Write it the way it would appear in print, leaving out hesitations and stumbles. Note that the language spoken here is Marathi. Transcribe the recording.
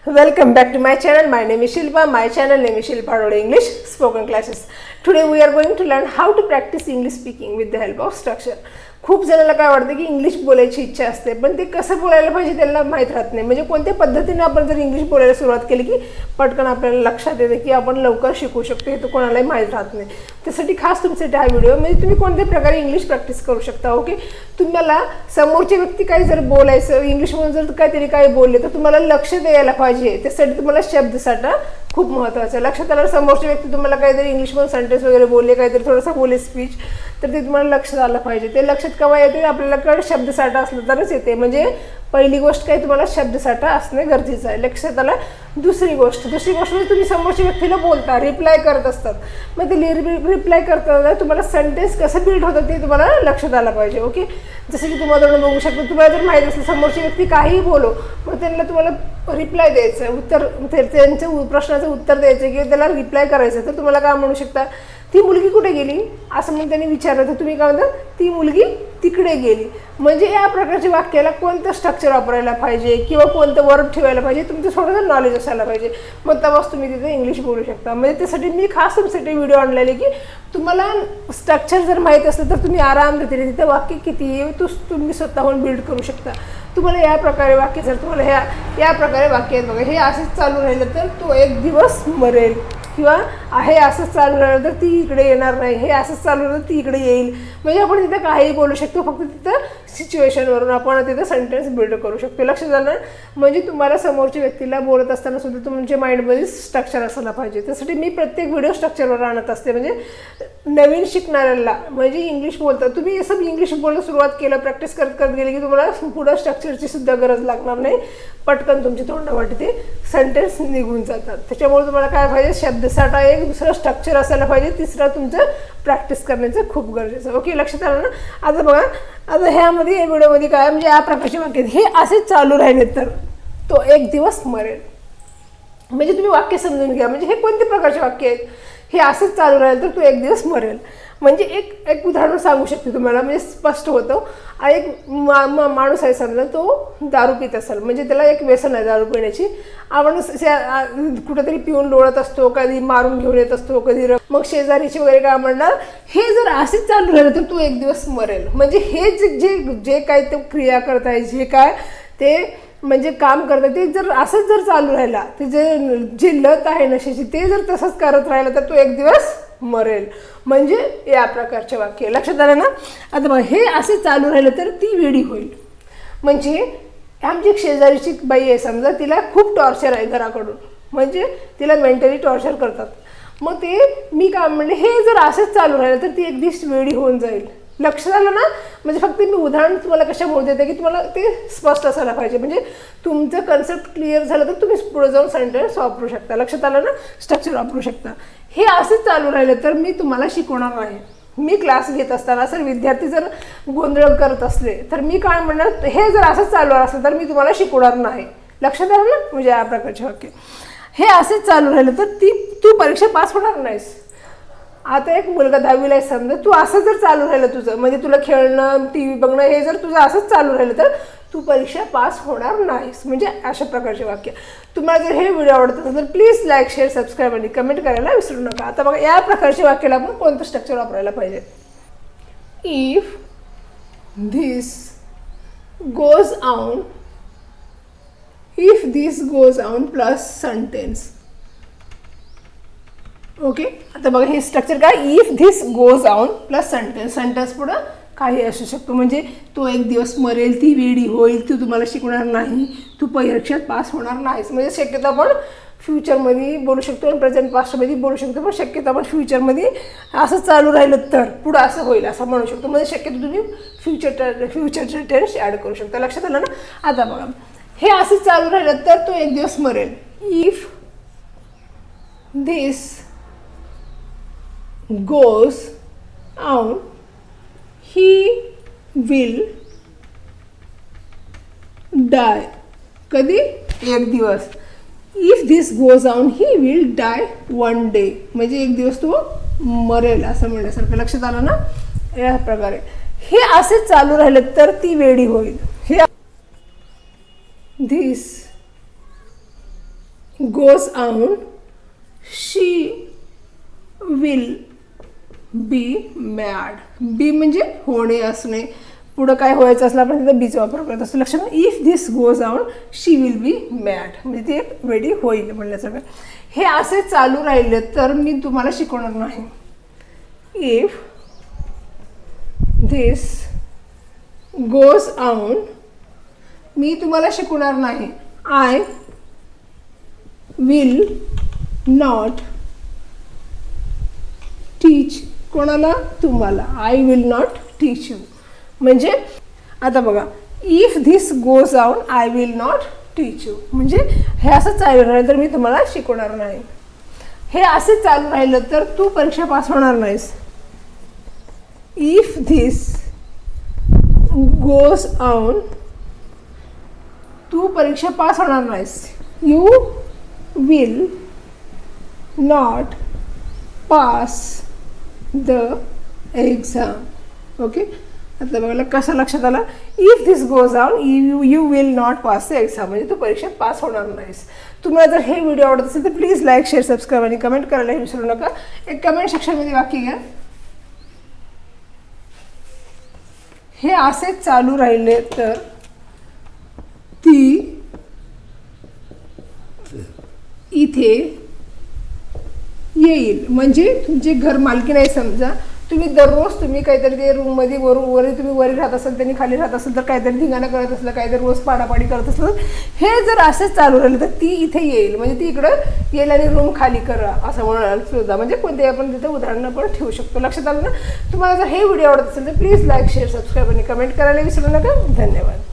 Welcome back to my channel. My name is Shilpa. My channel name is Shilpa hadole English spoken classes. Today we are going to learn how to practice English speaking with the help of structure. खूप जणांना काय वाटतं की इंग्लिश बोलायची इच्छा असते पण ते कसं बोलायला पाहिजे त्यांना माहीत राहत नाही. म्हणजे कोणत्या पद्धतीने आपण जर इंग्लिश बोलायला सुरुवात केली की पटकन आपल्याला लक्षात येते की आपण लवकर शिकू शकतो. हे तर कोणालाही माहीत राहत नाही. त्यासाठी खास तुमच्यासाठी हा व्हिडिओ. म्हणजे तुम्ही कोणत्या प्रकारे इंग्लिश प्रॅक्टिस करू शकता. ओके, तुम्हाला समोरची व्यक्ती काही जर बोलायचं इंग्लिशमधून जर काहीतरी काही बोलले तर तुम्हाला लक्ष द्यायला पाहिजे. त्यासाठी तुम्हाला शब्दसाठा खूप महत्त्वाचं आहे. लक्षात आलं समोरची व्यक्ती तुम्हाला काहीतरी इंग्लिशमधून सेंटेन्स वगैरे बोलले काहीतरी थोडंसं बोलले स्पीच तर ते तुम्हाला लक्षात आलं पाहिजे. ते लक्षात केव्हा येते आपल्याला कळ शब्दसाठा असलं तरच येते. म्हणजे पहिली गोष्ट काही तुम्हाला शब्दसाठा असणे गरजेचं आहे. लक्षात आलं. दुसरी गोष्ट म्हणजे तुम्ही समोरच्या व्यक्तीला बोलता रिप्लाय करत असतात. मग ते रिप्लाय करताना तुम्हाला सेंटेन्स कसं बिल्ड होतं ते तुम्हाला लक्षात आलं पाहिजे. ओके, जसं की तुम्हाला बघू शकता तुम्हाला जर माहीत असेल समोरची व्यक्ती काहीही बोलो मग त्यांना तुम्हाला रिप्लाय द्यायचं उत्तर त्यांच्या प्रश्नाचं उत्तर द्यायचं किंवा त्याला रिप्लाय करायचं. तर तुम्हाला काय म्हणू शकता ती मुलगी कुठे गेली असं म्हणून त्यांनी विचारलं तर तुम्ही काय म्हणता ती मुलगी तिकडे गेली. म्हणजे या प्रकारच्या वाक्याला कोणतं स्ट्रक्चर वापरायला पाहिजे किंवा कोणतं वर्ब ठेवायला पाहिजे तुमचं थोडंसं नॉलेज असायला पाहिजे. मग तेव्हाच तुम्ही तिथे इंग्लिश बोलू शकता. म्हणजे त्यासाठी मी खास तुमच्यासाठी व्हिडिओ आणलेले की तुम्हाला स्ट्रक्चर जर माहीत असलं तर तुम्ही आरामरीतीने तिथं वाक्य किती तुम्ही स्वतःहून बिल्ड करू शकता. तुम्हाला या प्रकारे वाक्य जर तुम्हाला या प्रकारे वाक्य आहेत बघा हे असंच चालू राहिलं तर तो एक दिवस मरेल किंवा हे असंच चालू राहिलं तर ती इकडे येणार नाही. हे असंच चालू राहिलं ती इकडे येईल. म्हणजे आपण तिथं काहीही बोलू शकतो. फक्त तिथं सिच्युएशनवरून आपण तिथं सेंटेन्स बिल्ड करू शकतो. लक्षात आलं. म्हणजे तुम्हाला समोरच्या व्यक्तीला बोलत असताना सुद्धा तुमच्या माइंडमध्ये स्ट्रक्चर असायला पाहिजे. त्यासाठी मी प्रत्येक व्हिडिओ स्ट्रक्चरवर आणत असते. म्हणजे नवीन शिकणाऱ्याला म्हणजे इंग्लिश बोलता तुम्ही असं इंग्लिश बोलायला सुरुवात केलं प्रॅक्टिस करत गेली की तुम्हाला पुढं स्ट्रक्चरची सुद्धा गरज लागणार नाही. पटकन तुमची तोंडावाटी ते सेंटेन्स निघून जातात. त्याच्यामुळे तुम्हाला काय पाहिजे शब्दसाठा एक दुसरं स्ट्रक्चर असायला पाहिजे. तिसरं तुमचं प्रॅक्टिस करण्याचं खूप गरजेचं. ओके, लक्षात आलं ना. आता बघा आता ह्यामध्ये या व्हिडिओमध्ये काय म्हणजे या प्रकारचे वाक्य हे असेच चालू राहिले तर तो एक दिवस मरेल. म्हणजे तुम्ही वाक्य समजून घ्या. म्हणजे हे कोणते प्रकारचे वाक्य आहेत. हे असंच चालू राहिलं तर तो एक दिवस मरेल. म्हणजे एक उदाहरण सांगू शकते तुम्हाला म्हणजे स्पष्ट होतं. एक माणूस आहे समजा तो दारू पित असेल म्हणजे त्याला एक व्यसन आहे दारू पिण्याची. आपण कुठेतरी पिऊन लोळत असतो कधी मारून घेऊन येत असतो कधी मग शेजारीची वगैरे काय म्हणणार हे जर असेच चालू राहिलं तर तो एक दिवस मरेल. म्हणजे हे जे काय ते क्रिया करताय जे काय ते म्हणजे काम करतात ते जर असंच जर चालू राहिला ते जे लत आहे नशेची ते जर तसंच करत राहिलं तर तो एक दिवस मरेल. म्हणजे या प्रकारचे वाक्य लक्षात आलं ना. आता बघा हे असे चालू राहिलं तर ती वेडी होईल. म्हणजे आमची शेजारीची बाई आहे समजा तिला खूप टॉर्चर आहे घराकडून म्हणजे तिला मेंटली टॉर्चर करतात. मग ते मी काय म्हणले हे जर असंच चालू राहिलं तर ती एक दिवस वेडी होऊन जाईल. लक्षात आलं ना. म्हणजे फक्त मी उदाहरण तुम्हाला कशामुळे देते की तुम्हाला ते स्पष्ट असायला पाहिजे. म्हणजे तुमचं कन्सेप्ट क्लिअर झालं तर तुम्ही पुढे जाऊन सेंटेन्स वापरू शकता. लक्षात आलं ना. स्ट्रक्चर वापरू शकता. हे असंच चालू राहिलं तर मी तुम्हाला शिकवणार नाही. मी क्लास घेत असताना जर विद्यार्थी जर गोंधळ करत असले तर मी काय म्हणणार हे जर असंच चालू असलं तर मी तुम्हाला शिकवणार नाही. लक्षात आलं ना. म्हणजे या प्रकारचे वाक्य हे असंच चालू राहिलं तर तू परीक्षा पास होणार नाहीस. आता एक मुलगा 10वीला आहे समजा तू असं जर चालू राहिलं तुझं म्हणजे तुला खेळणं टी व्ही बघणं हे जर तुझं असंच चालू राहिलं तर तू परीक्षा पास होणार नाहीस. म्हणजे अशा प्रकारचे वाक्य. तुम्हाला जर हे व्हिडिओ आवडत असेल तर प्लीज लाईक शेअर सबस्क्राईब आणि कमेंट करायला विसरू नका. आता बघा या प्रकारच्या वाक्याला आपण कोणतं स्ट्रक्चर वापरायला पाहिजे. If this goes on plus sentence. Okay, आता बघा हे स्ट्रक्चर काय if this goes on plus sentence पुढं काही असू शकतो. म्हणजे तो एक दिवस मरेल ती वेडी होईल तू तुम्हाला शिकवणार नाही तू परीक्षेत पास होणार नाहीस. म्हणजे शक्यतो आपण फ्युचरमध्ये बोलू शकतो आणि प्रेझेंट पास्टमध्ये बोलू शकतो. पण शक्यतो आपण फ्युचरमध्ये असं चालू राहिलं तर पुढं असं होईल असं म्हणू शकतो. म्हणजे शक्यतो तुम्ही फ्युचरचे टेन्स ॲड करू शकता. लक्षात आलं ना. आता बघा हे असं चालू राहिलं तर तो एक दिवस मरेल. If this goes on he will die. कधी एक दिवस. If this goes on he will die one day. म्हणजे एक दिवस तो मरेल असं म्हणण्यासारखं. लक्षात आलं ना. या प्रकारे हे असे चालू राहिलं तर ती वेडी होईल. हे this goes on, she will be mad. बी म्हणजे होणे असणे, पुढं काय व्हायचं असलं आपण तिथं बीचा वापर करत असतो. लक्षात. If this goes on she will be mad, म्हणजे ती एक वेडी होईल म्हणण्याचं काय. हे असे चालू राहिले तर मी तुम्हाला शिकवणार नाही. इफ दिस गोज ऑन, मी तुम्हाला शिकवणार नाही. आय विल नॉट टीच, कोणाला? तुम्हाला. I will not teach you. म्हणजे आता बघा, if this goes on I will not teach you, म्हणजे हे असं चालू राहिलं तर मी तुम्हाला शिकवणार नाही. हे असे चालू राहिलं तर तू परीक्षा पास होणार नाहीस. इफ धिस गोज ऑन, तू परीक्षा पास होणार नाहीस. You will not pass the exam. Okay. आता बघा कसं लक्षात आलं. If this goes on you will not pass the exam, म्हणजे तू परीक्षेत पास होणार नाहीस. तुम्हाला जर हे व्हिडिओ आवडत असेल तर प्लीज लाईक, शेअर, सबस्क्राईब आणि कमेंट करायला विसरू नका. एक कमेंट सेक्शनमध्ये वाक्य घ्या. हे असे चालू राहिले तर ती इथे येईल, म्हणजे तुमचे घर मालकी नाही. समजा तुम्ही दररोज तुम्ही काहीतरी ते रूममध्ये वरी तुम्ही वरी राहत असाल, त्यांनी खाली राहत असेल, तर काहीतरी धिंगाणं करत असलं, काहीतरी रोज पाडापाडी करत असलं, हे जर असंच चालू राहिलं तर ती इथे येईल, म्हणजे ती इकडं येईल आणि रूम खाली करा असं म्हणाल सुद्धा. म्हणजे कोणते आपण तिथे उदाहरणं पण ठेवू शकतो. लक्षात आलं ना. तुम्हाला जर हे व्हिडिओ आवडत असेल तर प्लीज लाईक, शेअर, सबस्क्राईब आणि कमेंट करायला विसरू नका. धन्यवाद.